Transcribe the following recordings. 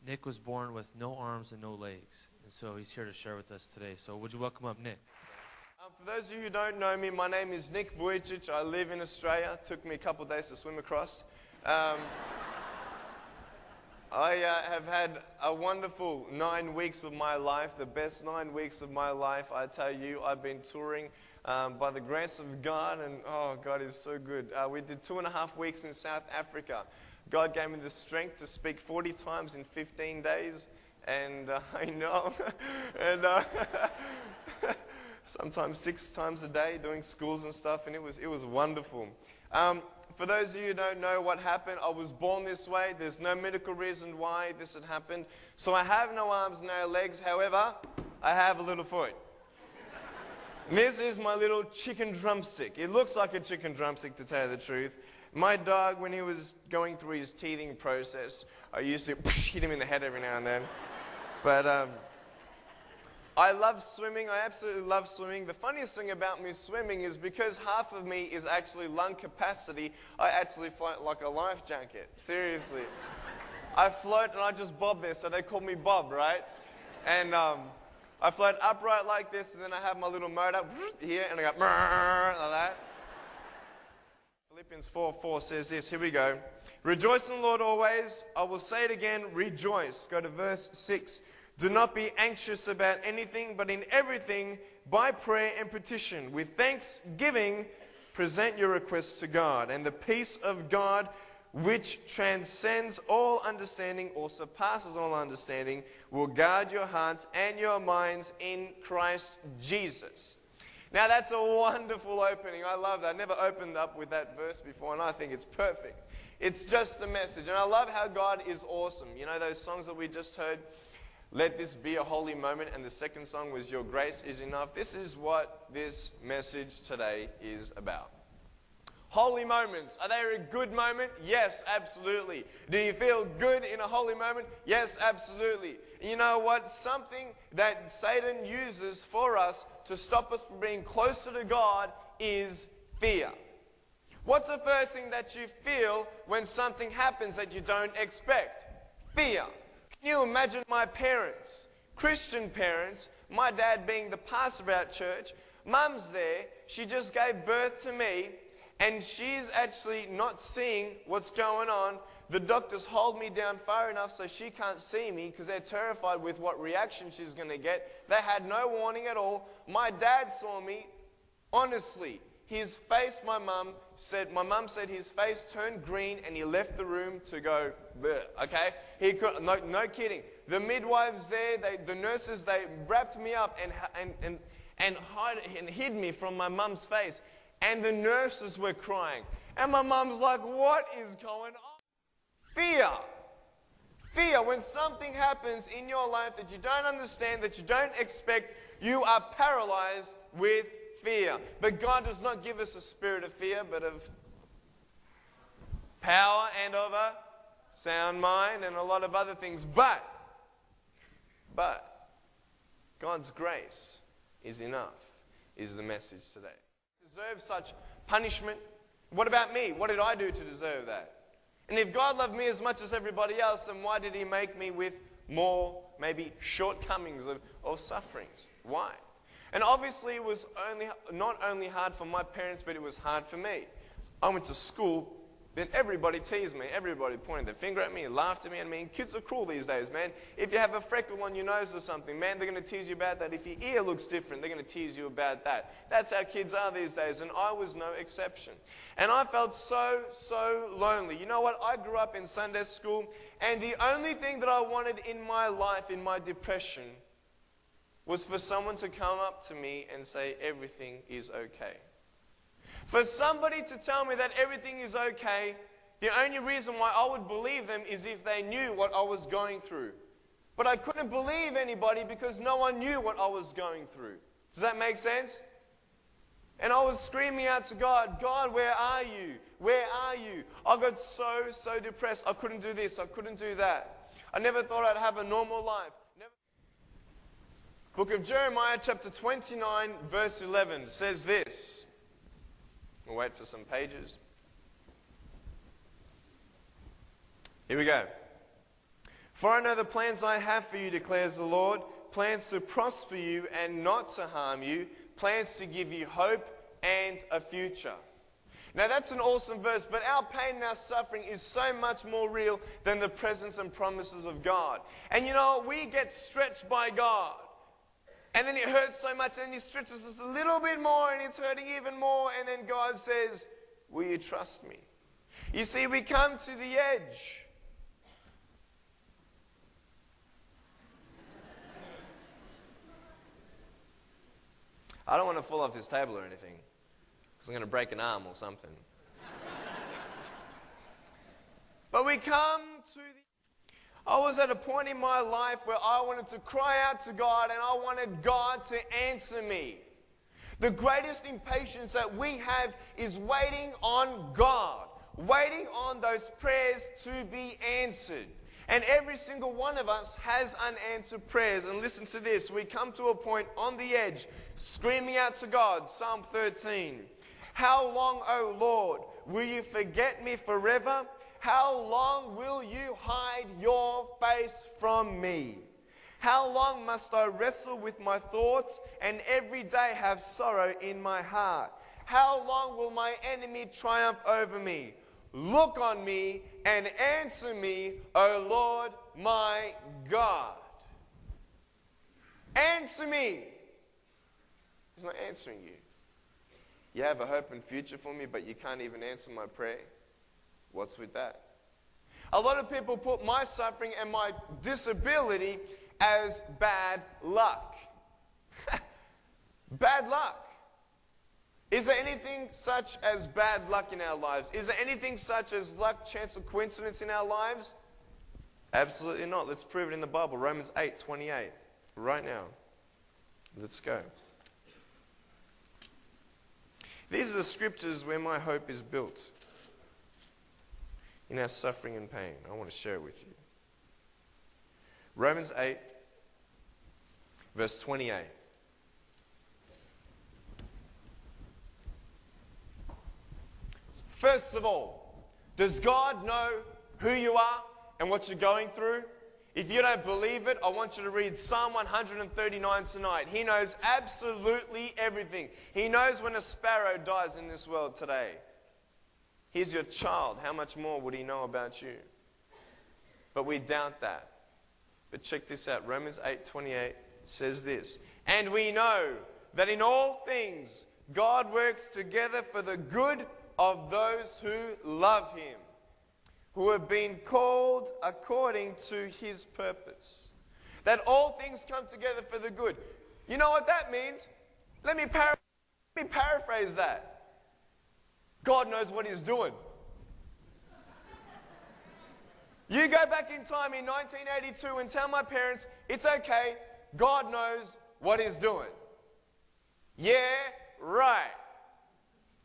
Nick was born with no arms and no legs, and so he's here to share with us today. So would you welcome up Nick? For those of you who don't know me, my name is Nick Vujicic. I live in Australia. It took me a couple of days to swim across. I have had a wonderful 9 weeks of my life, the best 9 weeks of my life. I tell you, I've been touring by the grace of God, and oh, God is so good. We did 2.5 weeks in South Africa. God gave me the strength to speak 40 times in 15 days, and I know, and sometimes 6 times a day doing schools and stuff, and it was wonderful. For those of you who don't know what happened, I was born this way. There's no medical reason why this had happened. So I have no arms, no legs. However, I have a little foot. This is my little chicken drumstick. It looks like a chicken drumstick, to tell you the truth. My dog, when he was going through his teething process, I used to hit him in the head every now and then. But I love swimming. I absolutely love swimming. The funniest thing about me swimming is because half of me is actually lung capacity, I actually float like a life jacket. Seriously. I float and I just bob there, so they call me Bob, right? And I float upright like this, and then I have my little motor here, and I go like that. Philippians 4:4 says this. Here we go. Rejoice in the Lord always. I will say it again, rejoice. Go to verse 6. Do not be anxious about anything, but in everything, by prayer and petition, with thanksgiving, present your requests to God. And the peace of God, which transcends all understanding or surpasses all understanding, will guard your hearts and your minds in Christ Jesus. Now that's a wonderful opening. I love that. I never opened up with that verse before, and I think it's perfect. It's just the message. And I love how God is awesome. You know those songs that we just heard? Let this be a holy moment, and the second song was Your Grace is Enough. This is what this message today is about. Holy moments. Are they a good moment? Yes, absolutely. Do you feel good in a holy moment? Yes, absolutely. You know what? Something that Satan uses for us to stop us from being closer to God is fear. What's the first thing that you feel when something happens that you don't expect? Fear. Can you imagine my parents, Christian parents, my dad being the pastor of our church, Mum's there, she just gave birth to me, and she's actually not seeing what's going on. The doctors hold me down far enough so she can't see me because they're terrified with what reaction she's going to get. They had no warning at all. My dad saw me, honestly. His face, my mum said his face turned green and he left the room to go, bleh, okay? He could, no kidding. The midwives there, the nurses, they wrapped me up and hid me from my mum's face. And the nurses were crying. And my mum's like, what is going on? Fear. Fear. When something happens in your life that you don't understand, that you don't expect, you are paralyzed with fear. But God does not give us a spirit of fear, but of power and of a sound mind and a lot of other things. But God's grace is enough, is the message today. Deserve such punishment? What about me? What did I do to deserve that? And if God loved me as much as everybody else, then why did He make me with more, maybe, shortcomings of sufferings? Why? And obviously it was not only hard for my parents, but it was hard for me. I went to school, then everybody teased me. Everybody pointed their finger at me and laughed at me. I mean, kids are cruel these days, man. If you have a freckle on your nose or something, man, they're going to tease you about that. If your ear looks different, they're going to tease you about that. That's how kids are these days, and I was no exception. And I felt so lonely. You know what? I grew up in Sunday school, and the only thing that I wanted in my life, in my depression, was for someone to come up to me and say, everything is okay. For somebody to tell me that everything is okay, the only reason why I would believe them is if they knew what I was going through. But I couldn't believe anybody because no one knew what I was going through. Does that make sense? And I was screaming out to God, God, where are you? Where are you? I got so depressed. I couldn't do this. I couldn't do that. I never thought I'd have a normal life. Book of Jeremiah chapter 29 verse 11 says this. We'll wait for some pages. Here we go. For I know the plans I have for you, declares the Lord, plans to prosper you and not to harm you, plans to give you hope and a future. Now that's an awesome verse, but our pain and our suffering is so much more real than the presence and promises of God. And you know, we get stretched by God. And then it hurts so much, and then He stretches us a little bit more, and it's hurting even more, and then God says, will you trust me? You see, we come to the edge. I don't want to fall off this table or anything, because I'm going to break an arm or something. But we come to the... I was at a point in my life where I wanted to cry out to God, and I wanted God to answer me. The greatest impatience that we have is waiting on God, waiting on those prayers to be answered. And every single one of us has unanswered prayers. And listen to this. We come to a point on the edge, screaming out to God. Psalm 13. How long, O Lord, will you forget me forever? How long will you hide your face from me? How long must I wrestle with my thoughts and every day have sorrow in my heart? How long will my enemy triumph over me? Look on me and answer me, O Lord my God. Answer me. He's not answering you. You have a hope and future for me, but you can't even answer my prayer. What's with that? A lot of people put my suffering and my disability as bad luck. Bad luck. Is there anything such as bad luck in our lives? Is there anything such as luck, chance, or coincidence in our lives? Absolutely not. Let's prove it in the Bible. Romans 8:28. Right now. Let's go. These are the scriptures where my hope is built. In our suffering and pain. I want to share it with you. Romans 8, verse 28. First of all, does God know who you are and what you're going through? If you don't believe it, I want you to read Psalm 139 tonight. He knows absolutely everything. He knows when a sparrow dies in this world today. He's your child. How much more would He know about you? But we doubt that. But check this out. Romans 8:28 says this. And we know that in all things God works together for the good of those who love Him, who have been called according to His purpose. That all things come together for the good. You know what that means? Let me paraphrase that. God knows what He's doing. You go back in time in 1982 and tell my parents, it's okay, God knows what He's doing. Yeah, right.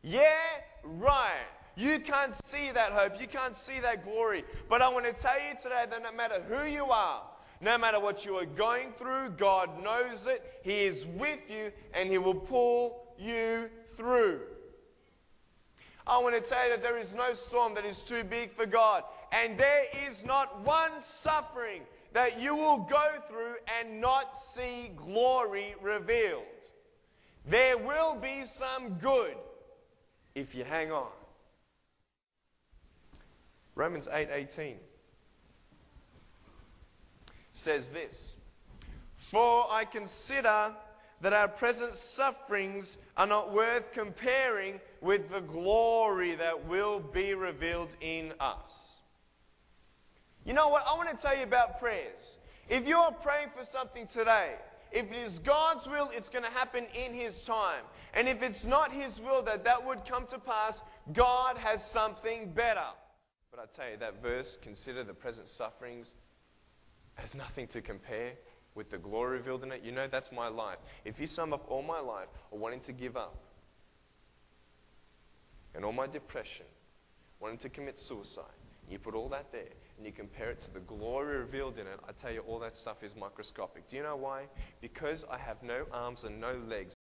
Yeah, right. You can't see that hope. You can't see that glory. But I want to tell you today that no matter who you are, no matter what you are going through, God knows it. He is with you and He will pull you through. I want to tell you that there is no storm that is too big for God. And there is not one suffering that you will go through and not see glory revealed. There will be some good if you hang on. Romans 8:18 says this. For I consider that our present sufferings are not worth comparing with the glory that will be revealed in us. You know what? I want to tell you about prayers. If you are praying for something today, if it is God's will, it's going to happen in His time. And if it's not His will that would come to pass, God has something better. But I tell you, that verse, consider the present sufferings as nothing to compare with the glory revealed in it. You know, that's my life. If you sum up all my life of wanting to give up, and all my depression, wanting to commit suicide, you put all that there, and you compare it to the glory revealed in it, I tell you, all that stuff is microscopic. Do you know why? Because I have no arms and no legs,